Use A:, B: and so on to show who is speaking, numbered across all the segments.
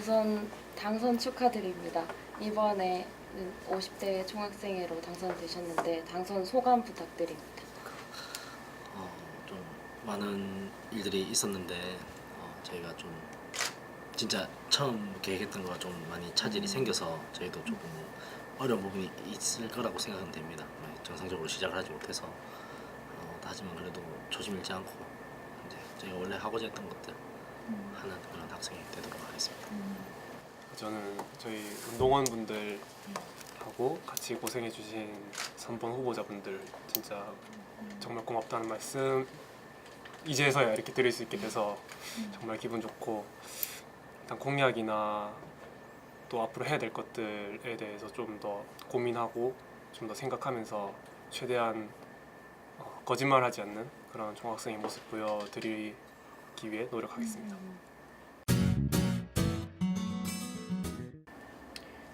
A: 우선 당선 축하드립니다. 이번에 50대 총학생회로 당선되셨는데 당선 소감 부탁드립니다.
B: 좀 많은 일들이 있었는데 저희가 좀 진짜 처음 계획했던 거와 좀 많이 차질이 생겨서 저희도 조금 어려운 부분이 있을 거라고 생각은 됩니다. 정상적으로 시작을 하지 못해서 하지만 그래도 조심 잃지 않고 이제 저희가 원래 하고자 했던 것들 하는 그런 학생이 되도록 하겠습니다.
C: 저는 저희 운동원 분들하고 같이 고생해 주신 선본 후보자분들 진짜 정말 고맙다는 말씀 이제서야 이렇게 드릴 수 있게 돼서 정말 기분 좋고, 일단 공약이나 또 앞으로 해야 될 것들에 대해서 좀 더 고민하고 좀 더 생각하면서 최대한 거짓말하지 않는 그런 중학생의 모습 보여드리기 위해 노력하겠습니다.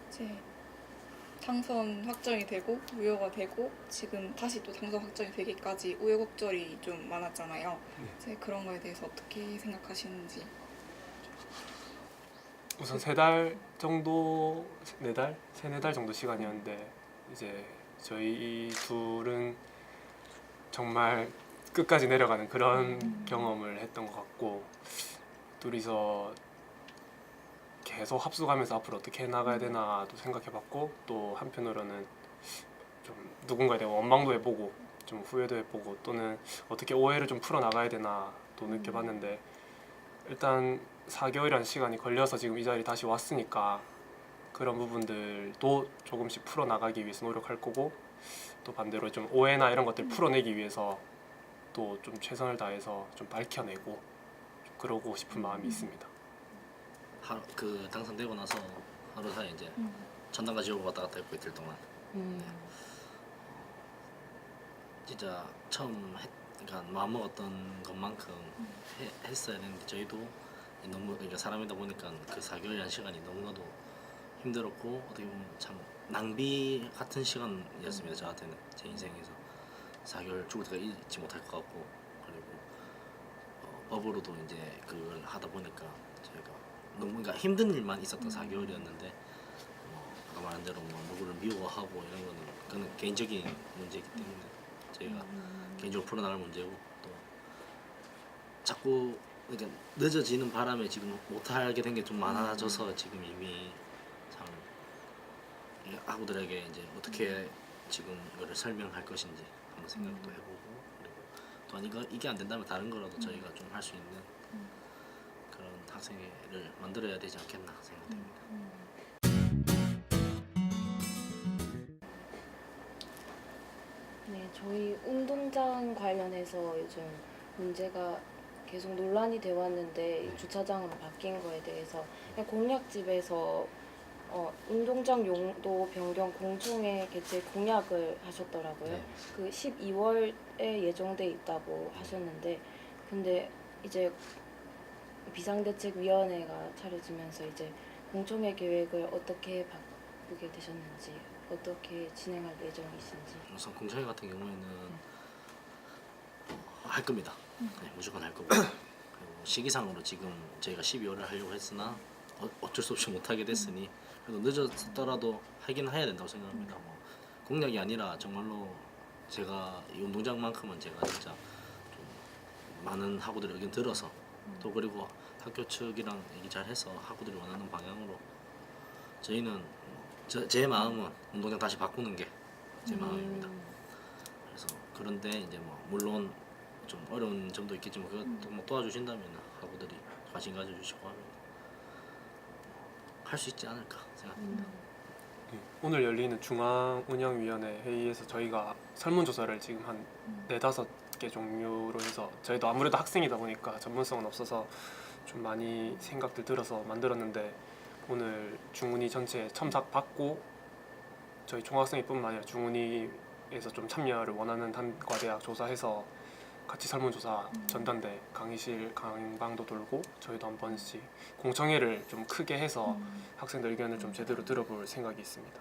D: 이제 당선 확정이 되고 무효가 되고 지금 다시 또 당선 확정이 되기까지 우여곡절이 좀 많았잖아요. 이제 그런 거에 대해서 어떻게 생각하시는지.
C: 우선 3달 정도, 4달? 3-4달 정도 시간이었는데 이제 저희 둘은 정말 끝까지 내려가는 그런 경험을 했던 것 같고, 둘이서 계속 합숙하면서 앞으로 어떻게 나가야 되나도 생각해봤고, 또 한편으로는 좀 누군가에 대한 원망도 해보고 좀 후회도 해보고 또는 어떻게 오해를 좀 풀어나가야 되나 또 느껴봤는데, 일단 4개월이라는 시간이 걸려서 지금 이 자리에 다시 왔으니까 그런 부분들도 조금씩 풀어나가기 위해서 노력할 거고, 또 반대로 좀 오해나 이런 것들 풀어내기 위해서 또 좀 최선을 다해서 좀 밝혀내고 좀 그러고 싶은 마음이 있습니다.
B: 그 당선되고 나서 하루 사이 이제 전당과 지옥을 왔다 갔다 했고 이틀 동안 진짜 그러니까 마음 먹었던 것만큼 했어야 되는데 저희도 너무 그러니까 사람이다 보니까 그 4개월이라는 시간이 너무나도 힘들었고 어떻게 보면 참 낭비 같은 시간이었습니다. 저한테는 제 인생에서 4개월 죽을 때가 잊지 못할 것 같고, 그리고 법으로도 이제 그걸 하다 보니까 저희가 너무 그러니까 힘든 일만 있었던 4개월이었는데 아까 말한 대로 누구를 미워하고 이런 거는 그건 개인적인 문제이기 때문에 저희가 개인적으로 풀어나갈 문제고, 또 자꾸 그러니까 늦어지는 바람에 지금 못하게 된 게 좀 많아져서 지금 이미 참 이 학우들에게 이제 어떻게 지금 이거를 설명할 것인지 한번 생각도 해보고, 그리고 또한 이게 안 된다면 다른 거라도 저희가 좀 할 수 있는 그런 학생회를 만들어야 되지 않겠나 생각됩니다.
A: 네, 저희 운동장 관련해서 요즘 문제가 계속 논란이 되어 왔는데 이 주차장으로 바뀐 거에 대해서 그냥 공약집에서 운동장 용도 변경 공청회 개최 공약을 하셨더라고요.
B: 네.
A: 그 12월에 예정돼 있다고 하셨는데, 근데 이제 비상대책위원회가 차려지면서 이제 공청회 계획을 어떻게 바꾸게 되셨는지, 어떻게 진행할 예정이신지.
B: 우선 공청회 같은 경우에는 할 겁니다. 네, 무조건 할 거고, 그리고 시기상으로 지금 저희가 12월에 하려고 했으나 어쩔 수 없이 못하게 됐으니 그래도 늦었더라도 하긴 해야 된다고 생각합니다. 공약이 아니라 정말로 제가 이 운동장만큼은 제가 진짜 좀 많은 학우들의 의견 들어서 또 그리고 학교 측이랑 얘기 잘 해서 학우들이 원하는 방향으로 저희는 제 마음은 운동장 다시 바꾸는 게 제 마음입니다. 그래서 그런데 이제 물론 좀 어려운 점도 있겠지만 그것도 도와주신다면 학우들이 관심 가져주시고 하면 할 수 있지 않을까 생각합니다.
C: 오늘 열리는 중앙운영위원회 회의에서 저희가 설문조사를 지금 한 4-5개 종류로 해서, 저희도 아무래도 학생이다 보니까 전문성은 없어서 좀 많이 생각들 들어서 만들었는데, 오늘 중운이 전체 첨삭 받고 저희 총학생회뿐만 아니라 중운이에서 좀 참여를 원하는 단과대학 조사해서 같이 설문조사 전단대 강의실 강방도 돌고 저희도 한 번씩 공청회를 좀 크게 해서 학생들 의견을 좀 제대로 들어볼 생각이 있습니다.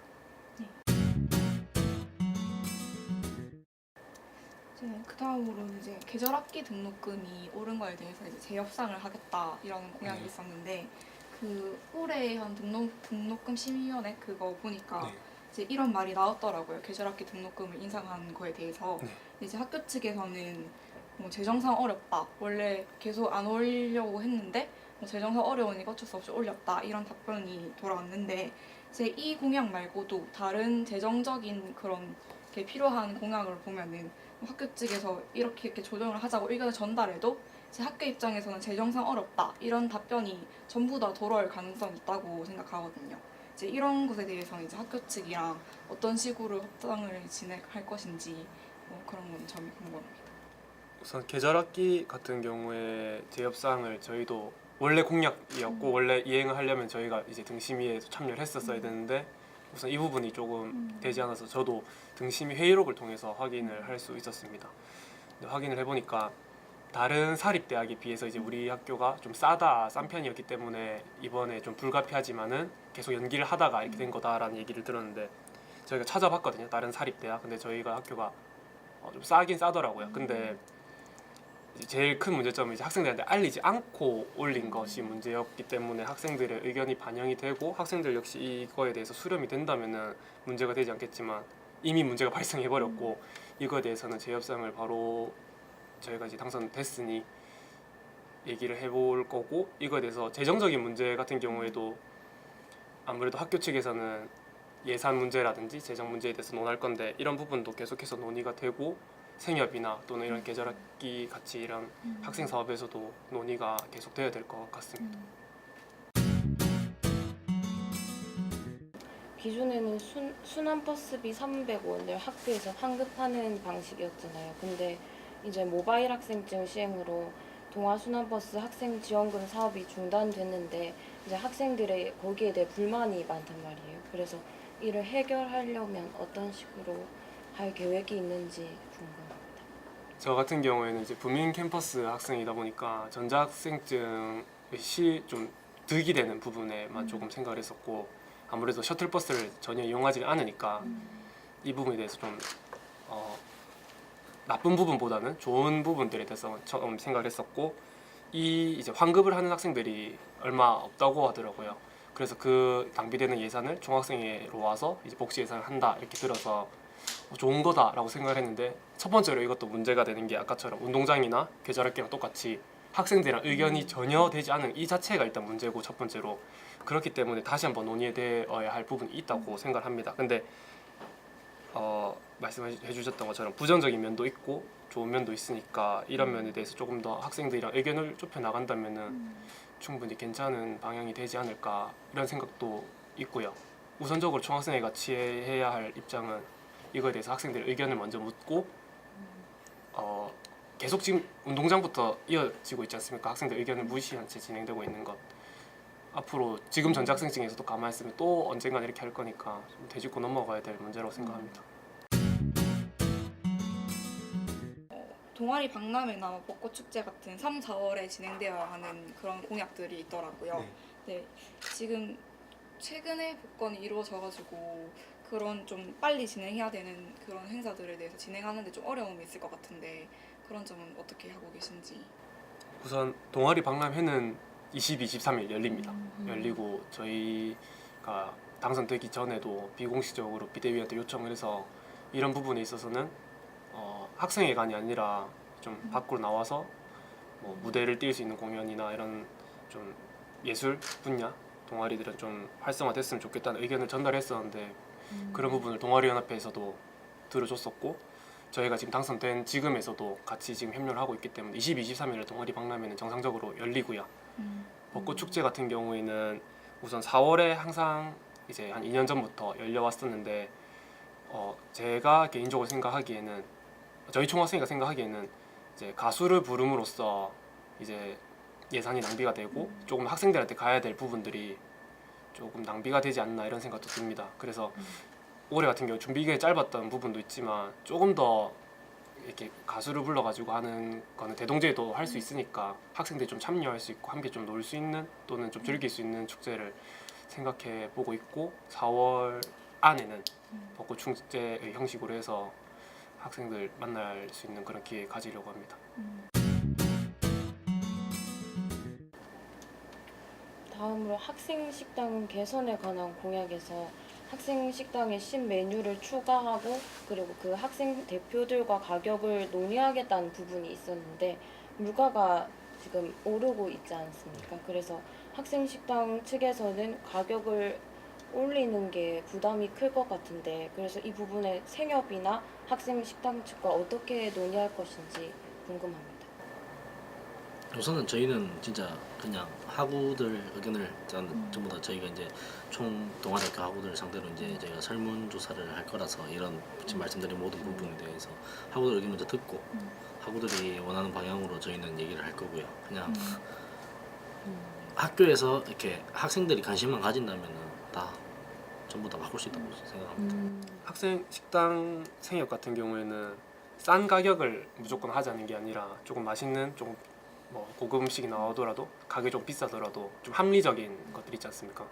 D: 이제 그 다음으로 이제 계절학기 등록금이 오른 거에 대해서 이제 재협상을 하겠다 이런 공약이 있었는데 그 올해 한 등록금 심의위원회 그거 보니까
C: 네.
D: 이제 이런 말이 나왔더라고요. 계절학기 등록금을 인상한 거에 대해서
C: 네.
D: 이제 학교 측에서는 뭐 재정상 어렵다. 원래 계속 안 올리려고 했는데 뭐 재정상 어려우니까 어쩔 수 없이 올렸다. 이런 답변이 돌아왔는데 이제 이 공약 말고도 다른 재정적인 그런 게 필요한 공약을 보면은 뭐 학교 측에서 이렇게 조정을 하자고 의견을 전달해도 이제 학교 입장에서는 재정상 어렵다. 이런 답변이 전부 다 돌아올 가능성이 있다고 생각하거든요. 이제 이런 것에 대해서는 이제 학교 측이랑 어떤 식으로 협상을 진행할 것인지 뭐 그런 건 점이 궁금합니다.
C: 우선 계절학기 같은 경우에 재협상을 저희도 원래 공약이었고 원래 이행을 하려면 저희가 이제 등심위에서 참여를 했었어야 되는데 우선 이 부분이 조금 되지 않아서 저도 등심위 회의록을 통해서 확인을 할 수 있었습니다. 근데 확인을 해보니까 다른 사립대학에 비해서 이제 우리 학교가 좀 싼 편이었기 때문에 이번에 좀 불가피하지만은 계속 연기를 하다가 이렇게 된 거다라는 얘기를 들었는데 저희가 찾아봤거든요. 다른 사립대학. 근데 저희가 학교가 좀 싸긴 싸더라고요. 근데 이제 제일 큰 문제점은 이제 학생들한테 알리지 않고 올린 것이 문제였기 때문에 학생들의 의견이 반영이 되고 학생들 역시 이거에 대해서 수렴이 된다면은 문제가 되지 않겠지만 이미 문제가 발생해 버렸고 이거에 대해서는 재협상을 바로 저희가 이제 당선됐으니 얘기를 해볼 거고 이거에 대해서 재정적인 문제 같은 경우에도 아무래도 학교 측에서는 예산 문제라든지 재정 문제에 대해서 논할 건데 이런 부분도 계속해서 논의가 되고 생협이나 또는 이런 계절학기 같이 이런 학생 사업에서도 논의가 계속돼야 될 것 같습니다.
A: 기존에는 순환버스비 300원을 학교에서 환급하는 방식이었잖아요. 근데 이제 모바일 학생증 시행으로 동아순환버스 학생 지원금 사업이 중단됐는데 이제 학생들의 거기에 대해 불만이 많단 말이에요. 그래서 이를 해결하려면 어떤 식으로 할 계획이 있는지 궁금합니다.
C: 저 같은 경우에는 이제 부민 캠퍼스 학생이다 보니까 전자학생증이 좀 득이 되는 부분에만 조금 생각을 했었고 아무래도 셔틀버스를 전혀 이용하지 않으니까 이 부분에 대해서 좀 나쁜 부분보다는 좋은 부분들에 대해서 처음 생각을 했었고 이 이제 환급을 하는 학생들이 얼마 없다고 하더라고요. 그래서 그 낭비되는 예산을 중학생회로 와서 이제 복지 예산을 한다 이렇게 들어서 좋은 거다라고 생각을 했는데 첫 번째로 이것도 문제가 되는 게 아까처럼 운동장이나 계절학기랑 똑같이 학생들이랑 의견이 전혀 되지 않은 이 자체가 일단 문제고 첫 번째로 그렇기 때문에 다시 한번 논의해 되어야 할 부분이 있다고 생각을 합니다. 근데 말씀해 주셨던 것처럼 부정적인 면도 있고 좋은 면도 있으니까 이런 면에 대해서 조금 더 학생들이랑 의견을 좁혀 나간다면은 충분히 괜찮은 방향이 되지 않을까 이런 생각도 있고요. 우선적으로 총학생회가 취해야 할 입장은 이거에 대해서 학생들의 의견을 먼저 묻고 계속 지금 운동장부터 이어지고 있지 않습니까? 학생들 의견을 무시한 채 진행되고 있는 것 앞으로 지금 전자학생증에서도 가만히 있으면 또 언젠가 이렇게 할 거니까 좀 되짚고 넘어가야 될 문제라고 생각합니다.
D: 동아리 박람회나 벚꽃축제 같은 3, 4월에 진행되어야 하는 그런 공약들이 있더라고요. 네, 지금 최근에 복권이 이루어져가지고 그런 좀 빨리 진행해야 되는 그런 행사들에 대해서 진행하는데 좀 어려움이 있을 것 같은데 그런 점은 어떻게 하고 계신지.
C: 우선 동아리 박람회는 22, 23일 열립니다. 열리고 저희가 당선되기 전에도 비공식적으로 비대위한테 요청을 해서 이런 부분에 있어서는 학생회관이 아니라 좀 밖으로 나와서 뭐 무대를 띄울 수 있는 공연이나 이런 좀 예술 분야 동아리들은 좀 활성화됐으면 좋겠다는 의견을 전달했었는데 그런 부분을 동아리연합회에서도 들어줬었고 저희가 지금 당선된 지금에서도 같이 지금 협력을 하고 있기 때문에 22, 23일에 동아리 박람회는 정상적으로 열리고요. 벚꽃 축제 같은 경우에는 우선 4월에 항상 이제 한 2년 전부터 열려왔었는데 제가 개인적으로 생각하기에는 저희 총학생회가 생각하기에는 이제 가수를 부름으로써 이제 예산이 낭비가 되고 조금 학생들한테 가야 될 부분들이 조금 낭비가 되지 않나 이런 생각도 듭니다. 그래서 올해 같은 경우 준비 기간이 짧았던 부분도 있지만 조금 더 이렇게 가수를 불러가지고 하는 거는 대동제도 할 수 있으니까 학생들이 좀 참여할 수 있고 함께 좀 놀 수 있는 또는 좀 즐길 수 있는 축제를 생각해 보고 있고 4월 안에는 벚꽃 축제의 형식으로 해서 학생들 만날 수 있는 그런 기회 가지려고 합니다.
A: 다음으로 학생 식당 개선에 관한 공약에서 학생 식당에 신메뉴를 추가하고 그리고 그 학생 대표들과 가격을 논의하겠다는 부분이 있었는데 물가가 지금 오르고 있지 않습니까? 그래서 학생 식당 측에서는 가격을 올리는 게 부담이 클 것 같은데 그래서 이 부분에 생협이나 학생 식당 측과 어떻게 논의할 것인지 궁금합니다.
B: 우선은 저희는 진짜 그냥 학우들 의견을 전부 다 저희가 이제 총 동아대학교 학우들 상대로 이제 저희가 설문조사를 할 거라서 이런 지금 말씀드린 모든 부분에 대해서 학우들 의견 먼저 듣고 학우들이 원하는 방향으로 저희는 얘기를 할 거고요. 그냥 학교에서 이렇게 학생들이 관심만 가진다면은 다 전부 다 바꿀 수 있다고 생각합니다.
C: 학생 식당 생협 같은 경우에는 싼 가격을 무조건 하자는 게 아니라 조금 맛있는 조금 뭐 고급 음식이 나오더라도 가격이 좀 비싸더라도 좀 합리적인 것들 있지 않습니까?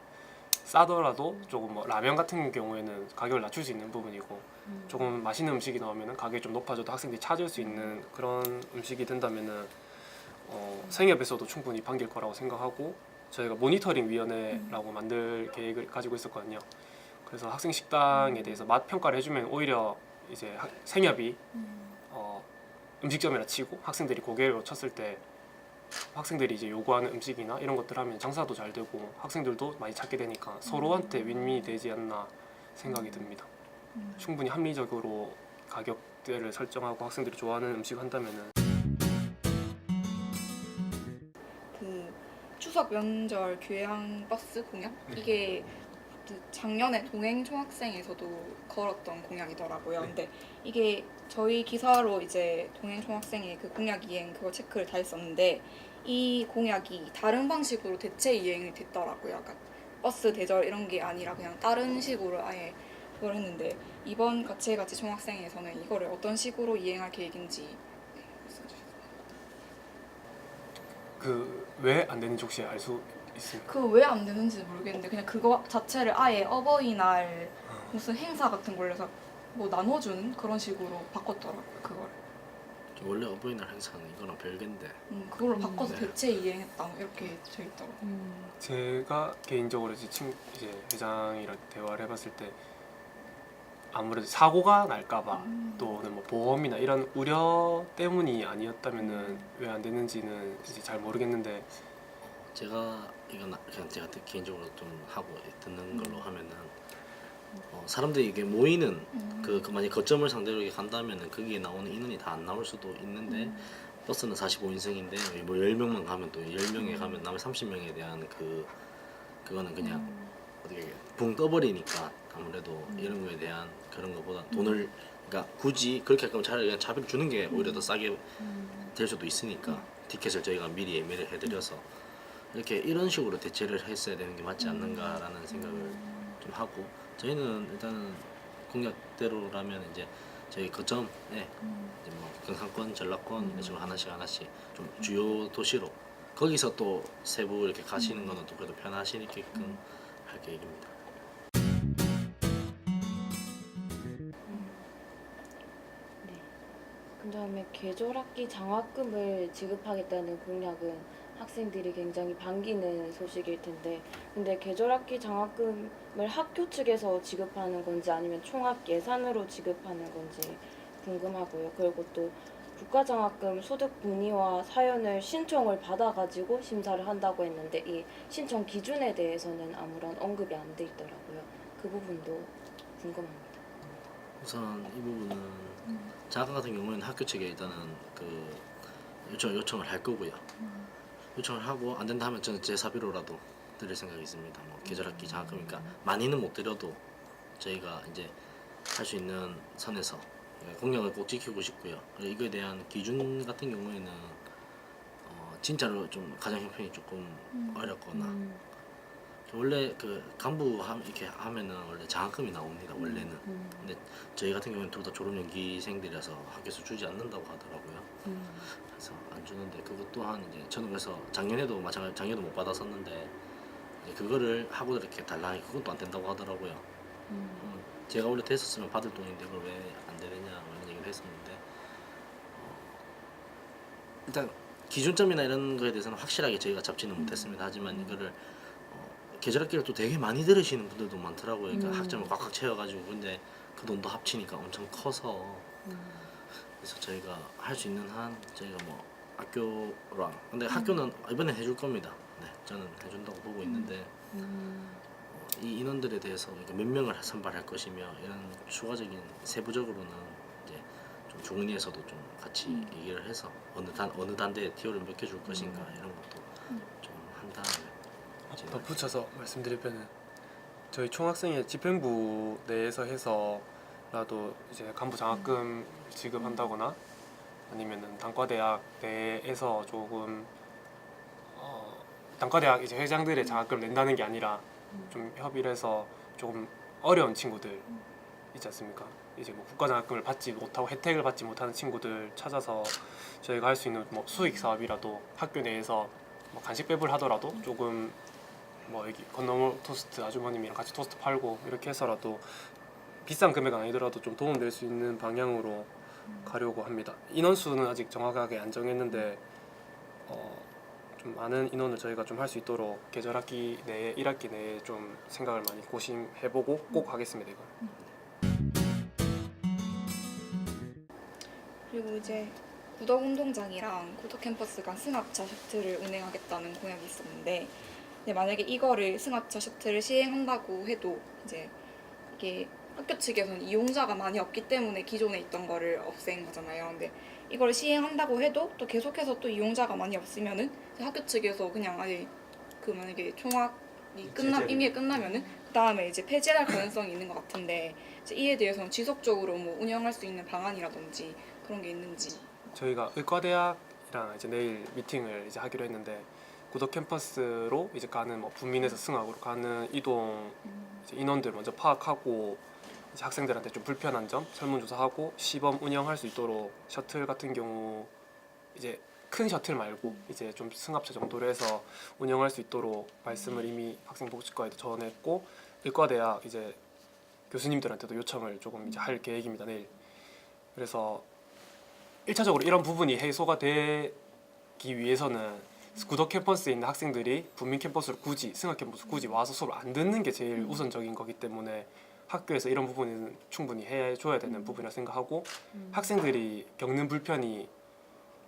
C: 싸더라도 조금 뭐 라면 같은 경우에는 가격을 낮출 수 있는 부분이고 조금 맛있는 음식이 나오면은 가격이 좀 높아져도 학생들이 찾을 수 있는 그런 음식이 된다면은 생협에서도 충분히 반길 거라고 생각하고 저희가 모니터링 위원회라고 만들 계획을 가지고 있었거든요. 그래서 학생 식당에 대해서 맛 평가를 해주면 오히려 이제 생협이 음식점이라 치고 학생들이 고개를 쳤을 때 학생들이 이제 요구하는 음식이나 이런 것들 하면 장사도 잘 되고 학생들도 많이 찾게 되니까 서로한테 윈윈이 되지 않나 생각이 듭니다. 충분히 합리적으로 가격대를 설정하고 학생들이 좋아하는 음식 한다면은
D: 그 추석 명절 교양 버스 공약 이게 그 작년에 동행 총학생에서도 걸었던 공약이더라고요.
C: 네.
D: 근데 이게 저희 기사로 이제 동행 총학생의 그 공약 이행 그거 체크를 다 했었는데 이 공약이 다른 방식으로 대체 이행이 됐더라고요. 그러니까 버스 대절 이런 게 아니라 그냥 다른 식으로 아예 그걸 했는데 이번 가치가치 총학생에서는 이거를 어떤 식으로 이행할 계획인지 네, 말씀해주세요.
C: 그 왜 안 되는지 혹시 알 수 있습니까?
D: 그 왜 안 되는지 모르겠는데 그냥 그거 자체를 아예 어버이날 무슨 행사 같은 걸로 해서 뭐 나눠주는 그런 식으로 바꿨더라고요. 그걸
B: 원래 어버이날 행사는 이거랑 별개인데
D: 그걸로 바꿔서
B: 네.
D: 대체 이행했다 뭐 이렇게 돼 있더라고요.
C: 제가 개인적으로 이제 회장이랑 대화를 해봤을 때 아무래도 사고가 날까봐 또는 뭐 보험이나 이런 우려 때문이 아니었다면은 왜 안 되는지는 이제 잘 모르겠는데
B: 제가 이건 그냥 제가 개인적으로 좀 하고 듣는 걸로 하면은 사람들이 이게 모이는 그 만약 거점을 상대로 이렇게 간다면은 거기에 나오는 인원이 다 안 나올 수도 있는데 버스는 45인승인데 뭐 10명만 가면 또 10명에 가면 남은 30명에 대한 그거는 그냥 어떻게 붕 떠버리니까 아무래도 이런 거에 대한 그런 거보다 돈을 그러니까 굳이 그렇게 할 거면 차라리 그냥 차비를 주는 게 오히려 더 싸게 될 수도 있으니까 티켓을 저희가 미리 예매를 해드려서 이렇게 이런 식으로 대체를 했어야 되는 게 맞지 않는가라는 생각을 좀 하고 저희는 일단은 공약대로라면 이제 저희 거점에 이제 뭐 경상권, 전라권 이런 식으로 하나씩 좀 주요 도시로 거기서 또 세부 이렇게 가시는 거는 또 그래도 편하시게끔 할 계획입니다.
A: 네. 그다음에 계절학기 장학금을 지급하겠다는 공약은 학생들이 굉장히 반기는 소식일 텐데 근데 계절학기 장학금을 학교 측에서 지급하는 건지 아니면 총학 예산으로 지급하는 건지 궁금하고요. 그리고 또 국가장학금 소득 문의와 사연을 신청을 받아가지고 심사를 한다고 했는데 이 신청 기준에 대해서는 아무런 언급이 안 돼 있더라고요. 그 부분도 궁금합니다.
B: 우선 이 부분은 장학금 같은 경우에는 학교 측에 일단은 그 요청을 할 거고요. 요청을 하고 안 된다 하면 저는 제 사비로라도 드릴 생각이 있습니다. 뭐 계절학기 장학금이니까 많이는 못 드려도 저희가 이제 할 수 있는 선에서 공약을 꼭 지키고 싶고요. 그리고 이거에 대한 기준 같은 경우에는 진짜로 좀 가정 형편이 조금 어렵거나 원래 그 간부 이렇게 하면은 원래 장학금이 나옵니다. 원래는. 근데 저희 같은 경우는 둘 다 졸업 연기생들이라서 학교에서 주지 않는다고 하더라고요. 그래서 안 주는데 그것 또한 이제 저는 그래서 작년에도 마찬가지 작년에도 못 받았었는데 이제 그거를 하고 이렇게 달라 하니 그것도 안 된다고 하더라고요. 제가 원래 됐었으면 받을 돈인데 그걸 왜 안 되느냐 이런 얘기를 했었는데 일단 기준점이나 이런 거에 대해서는 확실하게 저희가 잡지는 못했습니다. 하지만 이거를 계절학기를 또 되게 많이 들으시는 분들도 많더라고요. 그러니까
A: 음.
B: 학점을 꽉꽉 채워가지고 근데 그 돈도 합치니까 엄청 커서 그래서 저희가 할 수 있는 한 저희가 뭐 학교랑 근데 학교는 이번에 해줄 겁니다. 네, 저는 해준다고 보고 있는데 이 인원들에 대해서 그러니까 몇 명을 선발할 것이며 이런 추가적인 세부적으로는 이제 좀 종은이에서도 좀 같이 얘기를 해서 어느 단대에 티오를 맡겨줄 것인가 이런 것도 좀 한 다음에
C: 덧붙여서 말씀드리면은 저희 총학생회 집행부 내에서 해서라도 이제 간부 장학금 지급한다거나 아니면은 단과대학 내에서 조금 단과대학 이제 회장들의 장학금을 낸다는 게 아니라 좀 협의를 해서 조금 어려운 친구들 있지 않습니까? 이제 뭐 국가 장학금을 받지 못하고 혜택을 받지 못하는 친구들 찾아서 저희가 할 수 있는 뭐 수익 사업이라도 학교 내에서 뭐 간식 배부를 하더라도 조금 뭐 여기 건너물 토스트 아주머님이랑 같이 토스트 팔고 이렇게 해서라도 비싼 금액은 아니더라도 좀 도움 될 수 있는 방향으로 가려고 합니다. 인원수는 아직 정확하게 안 정했는데 좀 많은 인원을 저희가 좀 할 수 있도록 계절 학기 내에 1학기 내에 좀 생각을 많이 고심해보고 꼭 하겠습니다. 이거.
D: 그리고 이제 구덕운동장이랑 구덕캠퍼스가 승합차 셔틀을 운행하겠다는 공약이 있었는데 근데 만약에 이거를 승합차 셔틀을 시행한다고 해도 이제 이게 학교 측에서는 이용자가 많이 없기 때문에 기존에 있던 거를 없앤 거잖아요. 근데 이거를 시행한다고 해도 또 계속해서 또 이용자가 많이 없으면은 이제 학교 측에서 그냥 아예 그 만약에 총학이 이미 끝나면은 그 다음에 이제 폐지할 가능성이 있는 것 같은데 이제 이에 대해서는 지속적으로 뭐 운영할 수 있는 방안이라든지 그런 게 있는지.
C: 저희가 의과대학이랑 이제 내일 미팅을 이제 하기로 했는데 구덕 캠퍼스로 이제 가는 뭐 분민에서 승학으로 가는 이동 이제 인원들 먼저 파악하고 이제 학생들한테 좀 불편한 점 설문조사하고 시범 운영할 수 있도록 셔틀 같은 경우 이제 큰 셔틀 말고 이제 좀 승합차 정도로 해서 운영할 수 있도록 말씀을 이미 학생복지과에도 전했고 의과대학 이제 교수님들한테도 요청을 조금 이제 할 계획입니다. 내일. 그래서 1차적으로 이런 부분이 해소가 되기 위해서는 구덕 캠퍼스에 있는 학생들이 분민 캠퍼스로 굳이 승합 캠퍼스 굳이 와서 수업을 안 듣는 게 제일 우선적인 거기 때문에 학교에서 이런 부분은 충분히 해줘야 되는 부분이라 생각하고 학생들이 겪는 불편이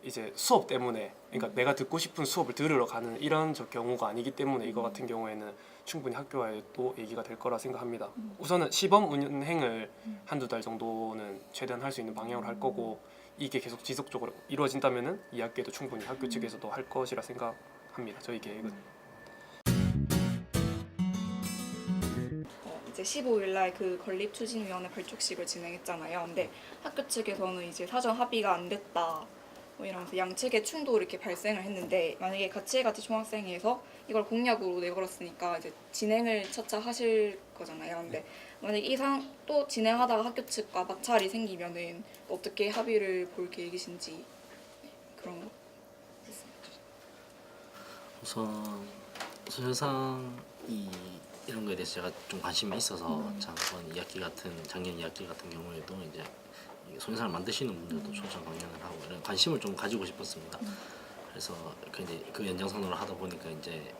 C: 이제 수업 때문에 그러니까 내가 듣고 싶은 수업을 들으러 가는 이런 경우가 아니기 때문에 이거 같은 경우에는 충분히 학교와도 얘기가 될 거라 생각합니다. 우선은 시범 운행을 한두 달 정도는 최대한 할 수 있는 방향으로 할 거고 이게 계속 지속적으로 이루어진다면은 이 학기에도 충분히 학교 측에서도 할 것이라 생각합니다. 저희 계획은.
D: 이제 15일 날 그 건립추진위원회 발족식을 진행했잖아요. 근데 학교 측에서는 이제 사전 합의가 안 됐다. 뭐 이러면서 양측의 충돌이 이렇게 발생을 했는데 만약에 같이 총학생회에서 이걸 공약으로 내걸었으니까 이제 진행을 차차 하실 거잖아요. 근데 만약에 이상 또 진행하다가 학교 측과 마찰이 생기면은 어떻게 합의를 볼 계획이신지 그런 거.
B: 우선 이런 거에 대해서 제가 좀 관심이 있어서 작년 2학기 같은 경우에도 이제 소녀상을 만드시는 분들도 초청 강연을 하고 이런 관심을 좀 가지고 싶었습니다. 그래서 그 연장선으로 하다 보니까 이제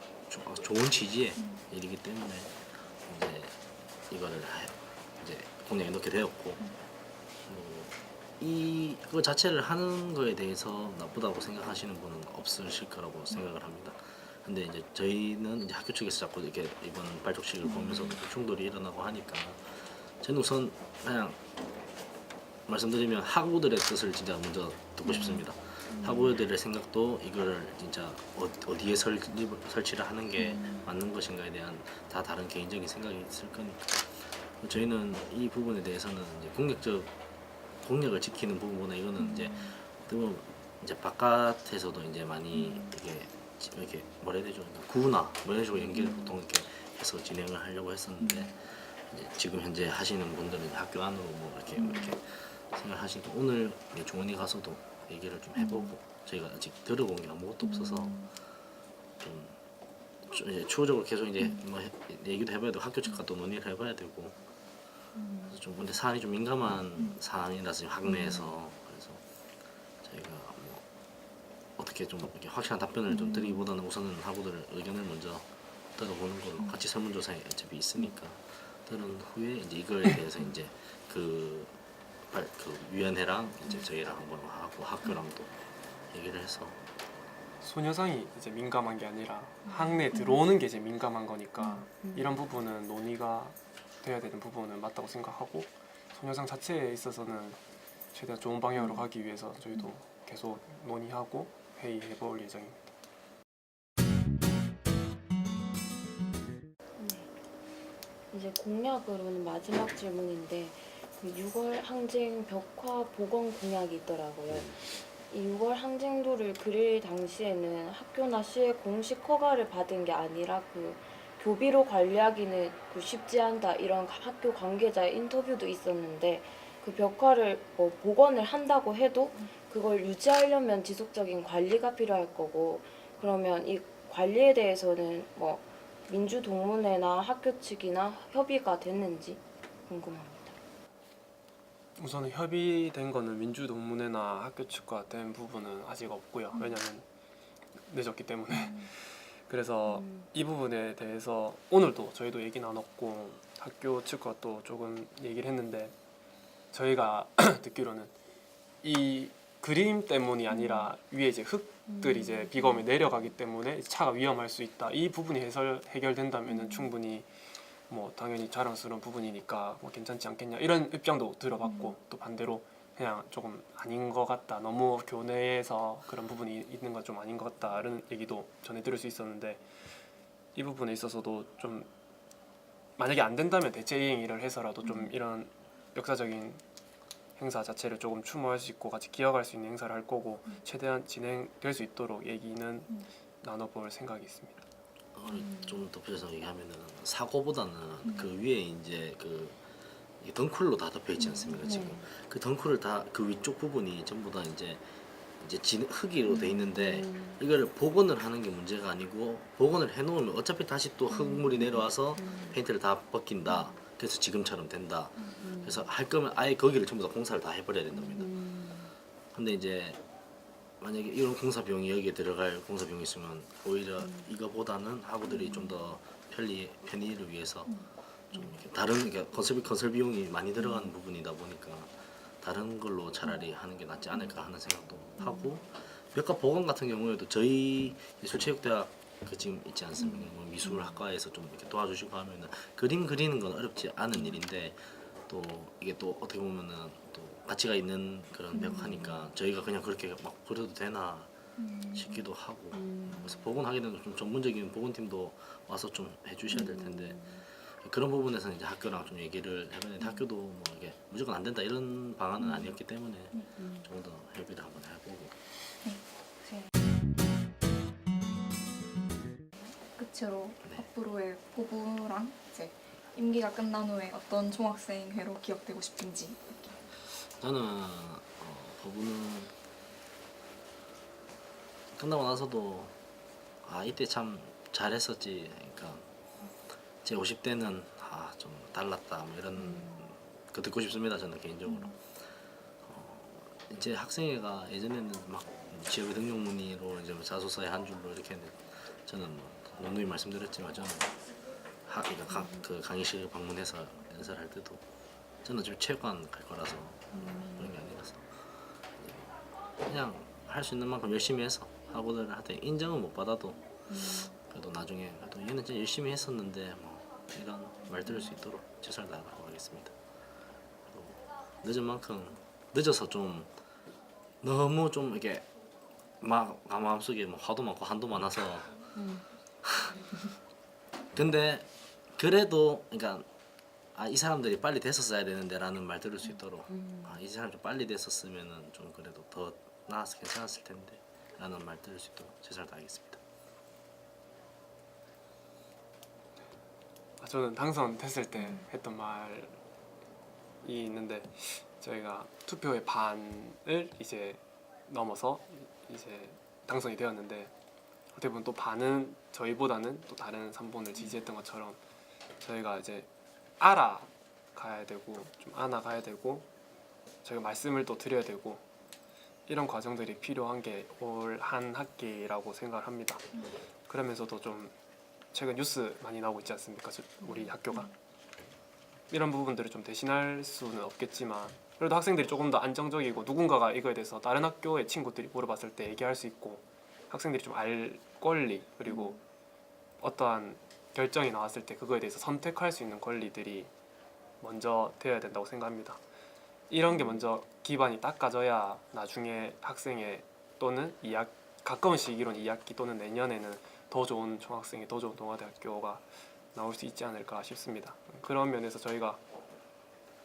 B: 좋은 취지의 일이기 때문에 이제 이거를 이제 공약에 넣게 되었고 이거 자체를 하는 거에 대해서 나쁘다고 생각하시는 분은 없으실 거라고 생각을 합니다. 근데 이제 저희는 이제 학교 측에서 자꾸 이렇게 이번 발족식을 보면서 충돌이 일어나고 하니까 저는 우선 그냥 말씀드리면 학우들의 뜻을 진짜 먼저 듣고 싶습니다. 학우들의 생각도 이거를 진짜 어디에 설치를 하는 게 맞는 것인가에 대한 다 다른 개인적인 생각이 있을 거니까 저희는 이 부분에 대해서는 이제 공약을 지키는 부분보다 이거는 이제 또 이제 바깥에서도 이제 많이 이렇게 뭐라 해야 되죠? 구나 뭐 이런 식으로 연기를 보통 이렇게 해서 진행을 하려고 했었는데 이제 지금 현재 하시는 분들은 이제 학교 안으로 뭐 이렇게 생각하시니까 오늘 종원이 가서도 얘기를 좀 해보고 저희가 아직 들어본 게 아무것도 없어서 좀 이제 추후적으로 계속 이제 뭐 얘기도 해봐야 되고 학교 측과 또 논의를 해봐야 되고 그래서 좀 근데 사안이 좀 민감한 사안이라서 지금 학내에서 그래서 저희가 뭐 어떻게 좀 이렇게 확실한 답변을 좀 드리기보다는 우선은 학우들 의견을 먼저 들어보는 걸로 같이 설문조사에 어차피 있으니까 들은 후에 이제 이거에 대해서 이제 그 위원회랑 이제 저희랑 한번 하고 학교랑도 얘기를 해서
C: 소녀상이 이제 민감한 게 아니라 학내에 들어오는 게 이제 민감한 거니까 이런 부분은 논의가 돼야 되는 부분은 맞다고 생각하고 소녀상 자체에 있어서는 최대한 좋은 방향으로 가기 위해서 저희도 계속 논의하고 회의해 볼 예정입니다.
A: 이제 공약으로는 마지막 질문인데 그 6월 항쟁 벽화 복원 공약이 있더라고요. 이 6월 항쟁도를 그릴 당시에는 학교나 시의 공식 허가를 받은 게 아니라 그 교비로 관리하기는 그 쉽지 않다 이런 학교 관계자의 인터뷰도 있었는데 그 벽화를 뭐 복원을 한다고 해도 그걸 유지하려면 지속적인 관리가 필요할 거고 그러면 이 관리에 대해서는 뭐 민주동문회나 학교 측이나 협의가 됐는지 궁금합니다.
C: 우선은 협의된 거는 민주동문회나 학교 측과 된 부분은 아직 없고요. 왜냐하면 늦었기 때문에. 그래서 이 부분에 대해서 오늘도 저희도 얘기 나눴고 학교 측과 또 조금 얘기를 했는데 저희가 듣기로는 이 그림 때문이 아니라 위에 이제 흙들이 이제 비가 오면 내려가기 때문에 차가 위험할 수 있다. 이 부분이 해결된다면은 충분히 뭐 당연히 자랑스러운 부분이니까 뭐 괜찮지 않겠냐 이런 입장도 들어봤고 또 반대로 그냥 조금 아닌 것 같다. 너무 교내에서 그런 부분이 있는 건 좀 아닌 것 같다. 이런 얘기도 전해 들을 수 있었는데 이 부분에 있어서도 좀 만약에 안 된다면 대체 이행을 해서라도 좀 이런 역사적인 행사 자체를 조금 추모할 수 있고 같이 기억할 수 있는 행사를 할 거고 최대한 진행될 수 있도록 얘기는 나눠볼 생각이 있습니다.
B: 좀 덧붙여서 얘기하면은 사고보다는 그 위에 이제 그 덩쿨로 다 덮여 있지 않습니까 지금 그 덩쿨을 다 그 위쪽 부분이 전부 다 이제 흙으로 돼 있는데 이거를 복원을 하는 게 문제가 아니고 복원을 해놓으면 어차피 다시 또 흙물이 내려와서 페인트를 다 벗긴다. 그래서 지금처럼 된다. 그래서 할 거면 아예 거기를 전부 다 공사를 다 해버려야 된답니다. 근데 이제 만약에 이런 공사 비용이 여기에 들어갈 공사 비용이 있으면 오히려 이거보다는 학우들이 좀 더 편의를 위해서 좀 이렇게 다른 그러니까 건설 비용이 많이 들어가는 부분이다 보니까 다른 걸로 차라리 하는 게 낫지 않을까 하는 생각도 하고 벽화 복원 같은 경우에도 저희 예술체육대학 그 지금 있지 않습니까? 뭐 미술학과에서 좀 이렇게 도와주시고 하면은 그림 그리는 건 어렵지 않은 일인데 또 이게 또 어떻게 보면은 또 가치가 있는 그런 벽화니까 저희가 그냥 그렇게 막 그려도 되나 싶기도 하고 그래서 복원하기는 좀 전문적인 복원팀도 와서 좀 해주셔야 될 텐데 그런 부분에서는 이제 학교랑 좀 얘기를 해봤는데 학교도 뭐 이게 무조건 안 된다 이런 방안은 아니었기 때문에 좀 더 협의를 한번 해보고
D: 끝으로 앞으로의 포부랑 이제 임기가 끝난 후에 어떤 총학생회로 기억되고 싶은지.
B: 저는 법은 끝나고 나서도 이때 참 잘했었지 그러니까 제 50대는 좀 달랐다 뭐 이런 거 듣고 싶습니다 저는 개인적으로 이제 학생회가 예전에는 막 지역의 등용문의로 이제 자소서의 한 줄로 이렇게 했는데 저는 뭐 누누이 말씀드렸지만 저는 그러니까 그 강의실 방문해서 연설을 할 때도 저는 지금 체육관 갈 거라서 그런 게 아니라서 그냥 할 수 있는 만큼 열심히 해서 학우들한테 인정은 못 받아도 그래도 나중에 그래도 얘는 진짜 열심히 했었는데 뭐 이런 말 들을 수 있도록 최선을 다하도록 하겠습니다. 늦은 만큼 늦어서 좀 너무 좀 이렇게 마음속에 뭐 화도 많고 한도 많아서 근데 그래도 그러니까 이 사람들이 빨리 됐었어야 되는데 라는 말 들을 수 있도록 이 사람 좀 빨리 됐었으면은 좀 그래도 더 나아서 괜찮았을 텐데 라는 말 들을 수 있도록 최선을 다하겠습니다.
C: 저는 당선됐을 때 했던 말이 있는데 저희가 투표의 반을 이제 넘어서 이제 당선이 되었는데 어떻게 보면 또 반은 저희보다는 또 다른 3본을 지지했던 것처럼 저희가 이제 알아가야 되고 좀 안아가야 되고 저희가 말씀을 또 드려야 되고 이런 과정들이 필요한 게 올 한 학기라고 생각을 합니다. 그러면서도 좀 최근 뉴스 많이 나오고 있지 않습니까? 우리 학교가 이런 부분들을 좀 대신할 수는 없겠지만 그래도 학생들이 조금 더 안정적이고 누군가가 이거에 대해서 다른 학교의 친구들이 물어봤을 때 얘기할 수 있고 학생들이 좀 알 권리 그리고 어떠한 결정이 나왔을 때 그거에 대해서 선택할 수 있는 권리들이 먼저 되어야 된다고 생각합니다. 이런 게 먼저 기반이 닦아져야 나중에 학생의 또는 가까운 시기로는 2학기 또는 내년에는 더 좋은 총학생회, 더 좋은 동아대학교가 나올 수 있지 않을까 싶습니다. 그런 면에서 저희가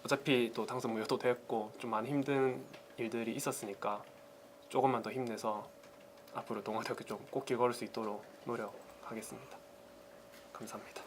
C: 어차피 또 당선 무효도 됐고 좀 많이 힘든 일들이 있었으니까 조금만 더 힘내서 앞으로 동아대학교 좀 꽃길 걸을 수 있도록 노력하겠습니다. 감사합니다.